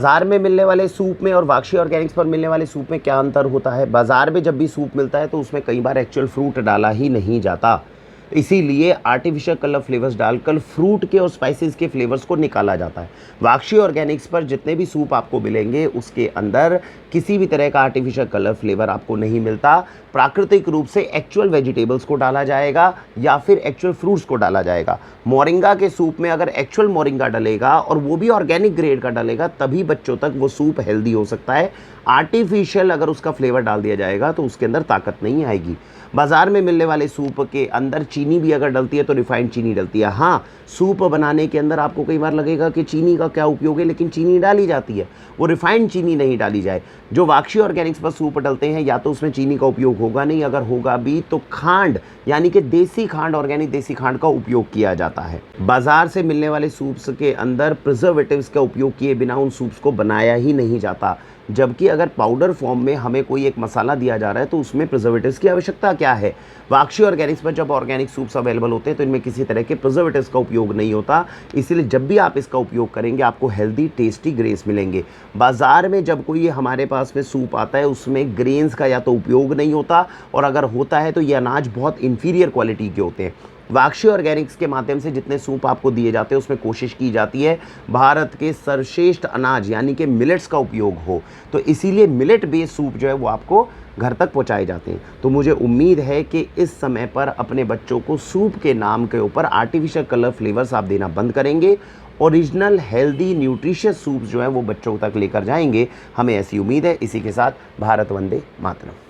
बाजार में मिलने वाले सूप में और वाक्षी ऑर्गेनिक्स पर मिलने वाले सूप में क्या अंतर होता है? बाजार में जब भी सूप मिलता है तो उसमें कई बार एक्चुअल फ्रूट डाला ही नहीं जाता, इसीलिए आर्टिफिशियल कलर फ्लेवर्स डालकर फ्रूट के और स्पाइसेस के फ्लेवर्स को निकाला जाता है। वाक्षी ऑर्गेनिक्स पर जितने भी सूप आपको मिलेंगे उसके अंदर किसी भी तरह का आर्टिफिशियल कलर फ्लेवर आपको नहीं मिलता। प्राकृतिक रूप से एक्चुअल वेजिटेबल्स को डाला जाएगा या फिर एक्चुअल फ्रूट्स को डाला जाएगा। मोरिंगा के सूप में अगर एक्चुअल मोरिंगा डलेगा और वो भी ऑर्गेनिक ग्रेड का डलेगा तभी बच्चों तक वो सूप हेल्दी हो सकता है। आर्टिफिशियल अगर उसका फ्लेवर डाल दिया जाएगा तो उसके अंदर ताकत नहीं आएगी। बाजार में मिलने वाले सूप के अंदर चीनी भी अगर डलती है तो रिफाइंड चीनी डलती है। हाँ, सूप बनाने के अंदर आपको कई बार लगेगा कि चीनी का क्या उपयोग है, लेकिन चीनी डाली जाती है, वो रिफाइंड चीनी नहीं डाली जाए। जो वाक्षी ऑर्गेनिक्स पर सूप डलते हैं या तो उसमें चीनी का उपयोग होगा नहीं, अगर होगा भी तो खांड यानी कि देसी खांड, ऑर्गेनिक देसी खांड का उपयोग किया जाता है। बाजार से मिलने वाले सूप्स के अंदर प्रिजर्वेटिव्स का उपयोग किए बिना उन सूप्स को बनाया ही नहीं जाता, जबकि अगर पाउडर फॉर्म में हमें कोई एक मसाला दिया जा रहा है तो उसमें प्रिजर्वेटिव्स की आवश्यकता क्या है। वाक्षी ऑर्गेनिक्स पर जब ऑर्गेनिक सूप्स अवेलेबल होते हैं तो इनमें किसी तरह के प्रिजर्वेटिव्स का उपयोग नहीं होता, इसलिए जब भी आप इसका उपयोग करेंगे आपको हेल्दी टेस्टी ग्रेन्स मिलेंगे। बाजार में जब कोई हमारे पास में सूप आता है उसमें ग्रेन्स का या तो उपयोग नहीं होता, और अगर होता है तो ये अनाज बहुत इंफीरियर क्वालिटी के होते हैं। वाक्षी ऑर्गेनिक्स के माध्यम से जितने सूप आपको दिए जाते हैं उसमें कोशिश की जाती है भारत के सर्वश्रेष्ठ अनाज यानी कि मिलेट्स का उपयोग हो, तो इसीलिए मिलेट बेस्ड सूप जो है वो आपको घर तक पहुंचाए जाते हैं। तो मुझे उम्मीद है कि इस समय पर अपने बच्चों को सूप के नाम के ऊपर आर्टिफिशियल कलर फ्लेवर्स आप देना बंद करेंगे, ओरिजिनल हेल्दी न्यूट्रिशियस सूप जो है वो बच्चों तक लेकर जाएंगे। हमें ऐसी उम्मीद है। इसी के साथ भारत वंदे मातरम।